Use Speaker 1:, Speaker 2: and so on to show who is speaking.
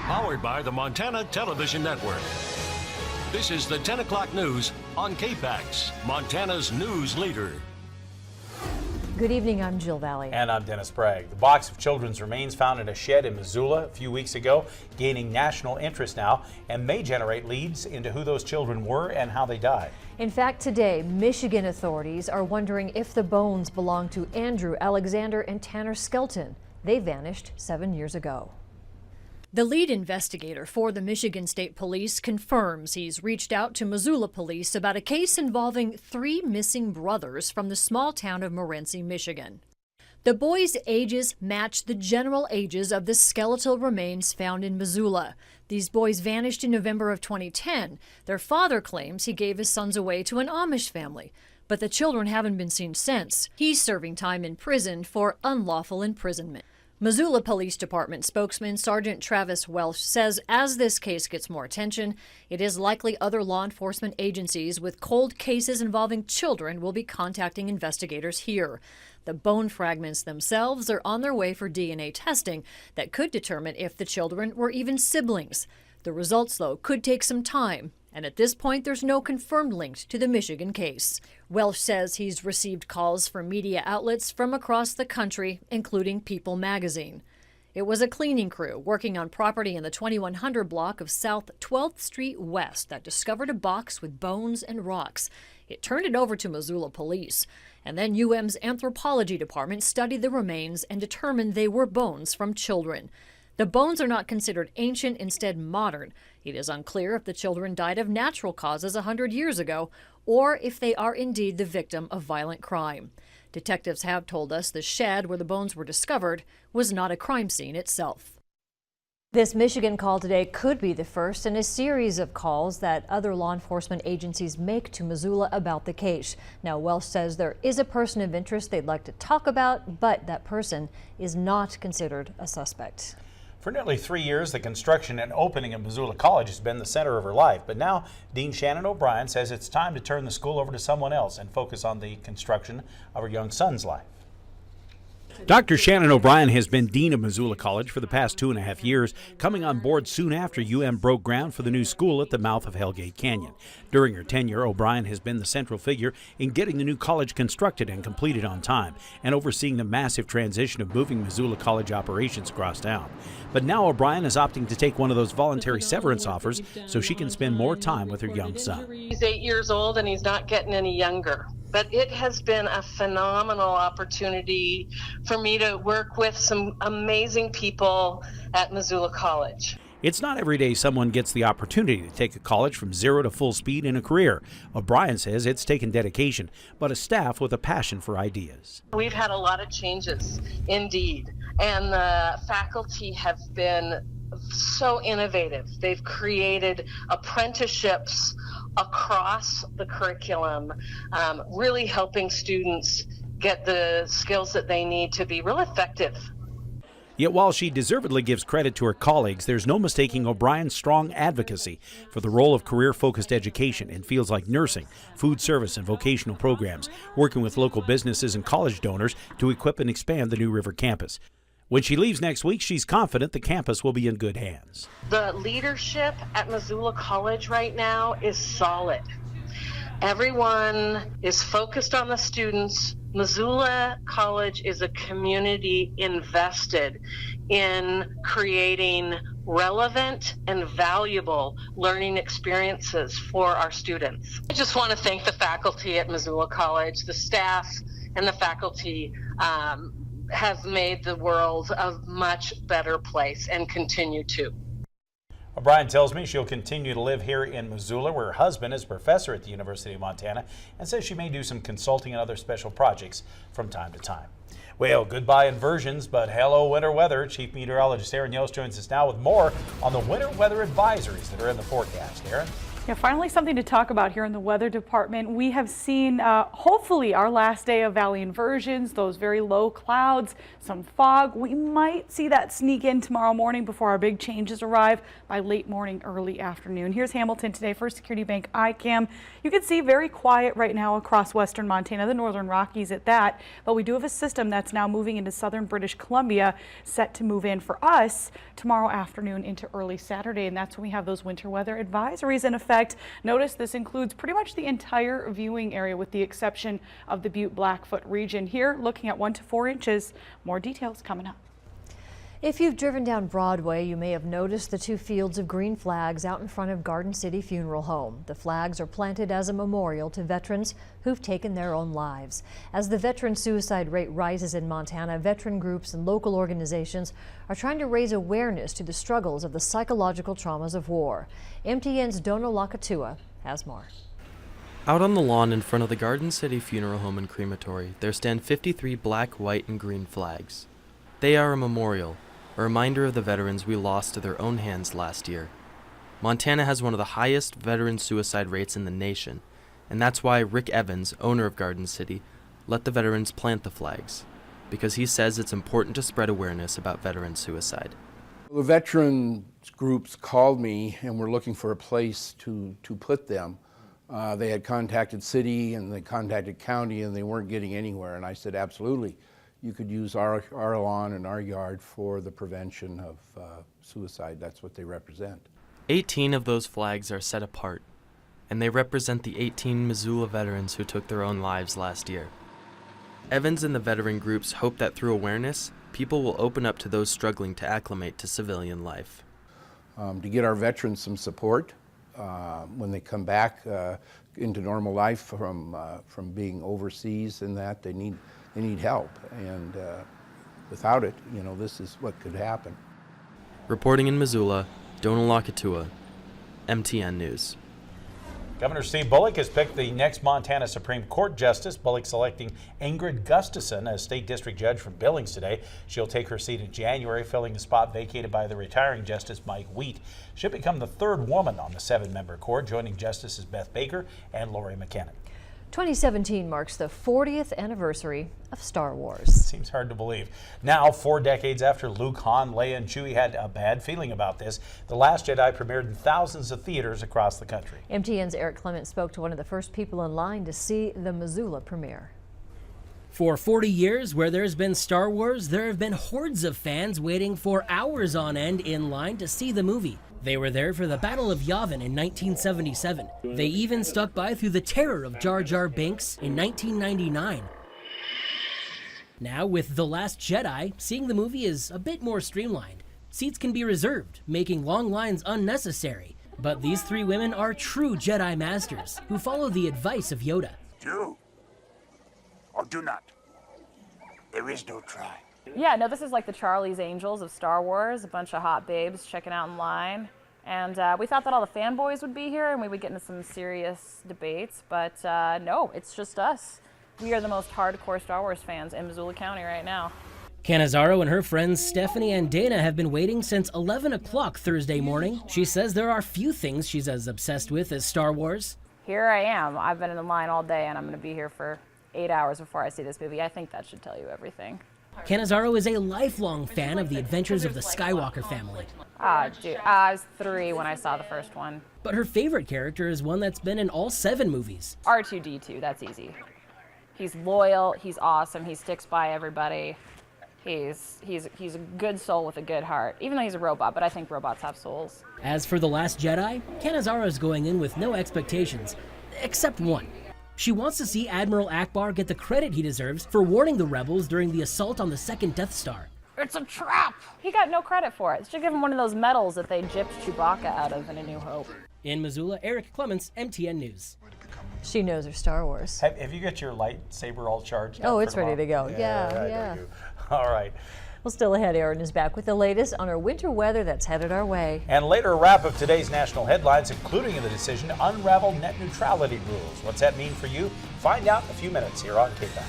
Speaker 1: Powered by the Montana Television Network. This is the 10 o'clock news on KPAX, Montana's news leader.
Speaker 2: Good evening, I'm Jill Valley.
Speaker 3: And I'm Dennis Bragg. The box of children's remains found in a shed in Missoula a few weeks ago, gaining national interest now, and may generate leads into who those children were and how they died.
Speaker 2: In fact, today, Michigan authorities are wondering if the bones belong to Andrew, Alexander, and Tanner Skelton. They vanished 7 years ago. The lead investigator for the Michigan State Police confirms he's reached out to Missoula Police about a case involving 3 missing brothers from the small town of Morenci, Michigan. The boys' ages match the general ages of the skeletal remains found in Missoula. These boys vanished in November of 2010. Their father claims he gave his sons away to an Amish family, but the children haven't been seen since. He's serving time in prison for unlawful imprisonment. Missoula Police Department spokesman Sergeant Travis Welsh says as this case gets more attention, it is likely other law enforcement agencies with cold cases involving children will be contacting investigators here. The bone fragments themselves are on their way for DNA testing that could determine if the children were even siblings. The results, though, could take some time. And at this point, there's no confirmed link to the Michigan case. Welsh says he's received calls from media outlets from across the country, including People magazine. It was a cleaning crew working on property in the 2100 block of South 12th Street West that discovered a box with bones and rocks. It turned it over to Missoula Police. And then UM's anthropology department studied the remains and determined they were bones from children. The bones are not considered ancient, instead modern. It is unclear if the children died of natural causes 100 years ago or if they are indeed the victim of violent crime. Detectives have told us the shed where the bones were discovered was not a crime scene itself. This Michigan call today could be the first in a series of calls that other law enforcement agencies make to Missoula about the case. Now, Welsh says there is a person of interest they'd like to talk about, but that person is not considered a suspect.
Speaker 3: For nearly 3 years, the construction and opening of Missoula College has been the center of her life. But now, Dean Shannon O'Brien says it's time to turn the school over to someone else and focus on the construction of her young son's life.
Speaker 4: Dr. Shannon O'Brien has been dean of Missoula College for the past 2.5 years, coming on board soon after UM broke ground for the new school at the mouth of Hellgate Canyon. During her tenure, O'Brien has been the central figure in getting the new college constructed and completed on time, and overseeing the massive transition of moving Missoula College operations across town. But now O'Brien is opting to take one of those voluntary severance offers so she can spend more time with her young son.
Speaker 5: He's 8 years old and he's not getting any younger. But it has been a phenomenal opportunity for me to work with some amazing people at Missoula College.
Speaker 4: It's not every day someone gets the opportunity to take a college from zero to full speed in a career. O'Brien says it's taken dedication, but a staff with a passion for ideas.
Speaker 5: We've had a lot of changes, indeed, and the faculty have been so innovative. They've created apprenticeships across the curriculum, really helping students get the skills that they need to be real effective.
Speaker 4: Yet while she deservedly gives credit to her colleagues, there's no mistaking O'Brien's strong advocacy for the role of career-focused education in fields like nursing, food service, and vocational programs, working with local businesses and college donors to equip and expand the New River campus. When she leaves next week, she's confident the campus will be in good hands.
Speaker 5: The leadership at Missoula College right now is solid. Everyone is focused on the students. Missoula College is a community invested in creating relevant and valuable learning experiences for our students. I just want to thank the faculty at Missoula College. The staff and the faculty have made the world a much better place and continue to.
Speaker 3: O'Brien tells me she'll continue to live here in Missoula, where her husband is a professor at the University of Montana, and says she may do some consulting and other special projects from time to time. Well, goodbye inversions, but hello winter weather. Chief Meteorologist Aaron Yost joins us now with more on the winter weather advisories that are in the forecast. Aaron?
Speaker 6: Yeah, finally something to talk about here in the weather department. We have seen hopefully our last day of valley inversions, those very low clouds, some fog. We might see that sneak in tomorrow morning before our big changes arrive by late morning, early afternoon. Here's Hamilton today, First Security Bank ICAM. You can see very quiet right now across western Montana, the northern Rockies at that, but we do have a system that's now moving into southern British Columbia, set to move in for us tomorrow afternoon into early Saturday, and that's when we have those winter weather advisories in effect. Notice this includes pretty much the entire viewing area with the exception of the Butte-Blackfoot region. Here, looking at 1 to 4 inches. More details coming up.
Speaker 2: If you've driven down Broadway, you may have noticed the 2 fields of green flags out in front of Garden City Funeral Home. The flags are planted as a memorial to veterans who've taken their own lives. As the veteran suicide rate rises in Montana, veteran groups and local organizations are trying to raise awareness to the struggles of the psychological traumas of war. MTN's Donna Lakatua has more.
Speaker 7: Out on the lawn in front of the Garden City Funeral Home and Crematory, there stand 53 black, white, and green flags. They are a memorial, a reminder of the veterans we lost to their own hands last year. Montana has one of the highest veteran suicide rates in the nation, and that's why Rick Evans, owner of Garden City, let the veterans plant the flags, because he says it's important to spread awareness about veteran suicide.
Speaker 8: The veteran groups called me and were looking for a place to put them. They had contacted city and they contacted county and they weren't getting anywhere, and I said absolutely. You could use our lawn and our yard for the prevention of suicide. That's what they represent.
Speaker 7: 18 of those flags are set apart, and they represent the 18 Missoula veterans who took their own lives last year. Evans and the veteran groups hope that through awareness, people will open up to those struggling to acclimate to civilian life.
Speaker 8: To get our veterans some support when they come back into normal life from being overseas and that, they need help, and without it, this is what could happen.
Speaker 7: Reporting in Missoula, Donna Lakatua, MTN News.
Speaker 3: Governor Steve Bullock has picked the next Montana Supreme Court Justice. Bullock selecting Ingrid Gustafson as state district judge from Billings today. She'll take her seat in January, filling the spot vacated by the retiring Justice Mike Wheat. She'll become the 3rd woman on the 7-member court, joining Justices Beth Baker and Lori McKinnon.
Speaker 2: 2017 marks the 40th anniversary of Star Wars.
Speaker 3: Seems hard to believe. Now, 4 decades after Luke, Han, Leia, and Chewie had a bad feeling about this, The Last Jedi premiered in thousands of theaters across the country.
Speaker 2: MTN's Eric Clement spoke to one of the first people in line to see the Missoula premiere.
Speaker 9: For 40 years, where there's been Star Wars, there have been hordes of fans waiting for hours on end in line to see the movie. They were there for the Battle of Yavin in 1977. They even stuck by through the terror of Jar Jar Binks in 1999. Now, with The Last Jedi, seeing the movie is a bit more streamlined. Seats can be reserved, making long lines unnecessary. But these 3 women are true Jedi masters who follow the advice of Yoda.
Speaker 10: Do or do not. There is no try.
Speaker 11: Yeah, no, this is like the Charlie's Angels of Star Wars, a bunch of hot babes checking out in line. And we thought that all the fanboys would be here and we would get into some serious debates, but no, it's just us. We are the most hardcore Star Wars fans in Missoula County right now.
Speaker 9: Cannizzaro and her friends Stephanie and Dana have been waiting since 11 o'clock Thursday morning. She says there are few things she's as obsessed with as Star Wars.
Speaker 11: Here I am. I've been in the line all day and I'm going to be here for 8 hours before I see this movie. I think that should tell you everything.
Speaker 9: Cannizzaro is a lifelong fan of the adventures of the Skywalker family.
Speaker 11: Dude, I was 3 when I saw the first one.
Speaker 9: But her favorite character is one that's been in all 7 movies.
Speaker 11: R2-D2, that's easy. He's loyal, he's awesome, he sticks by everybody. He's a good soul with a good heart, even though he's a robot, but I think robots have souls.
Speaker 9: As for The Last Jedi, Cannizzaro is going in with no expectations, except one. She wants to see Admiral Akbar get the credit he deserves for warning the rebels during the assault on the 2nd Death Star.
Speaker 11: It's a trap! He got no credit for it. Should give him one of those medals that they gypped Chewbacca out of in A New Hope.
Speaker 9: In Missoula, Eric Clements, MTN News.
Speaker 2: She knows her Star Wars.
Speaker 3: Have you got your lightsaber all charged up?
Speaker 2: Oh, it's ready to go. Yeah.
Speaker 3: All right.
Speaker 2: Well, still ahead, Erin is back with the latest on our winter weather that's headed our way.
Speaker 3: And later, a wrap of today's national headlines, including the decision to unravel net neutrality rules. What's that mean for you? Find out in a few minutes here on KPAX.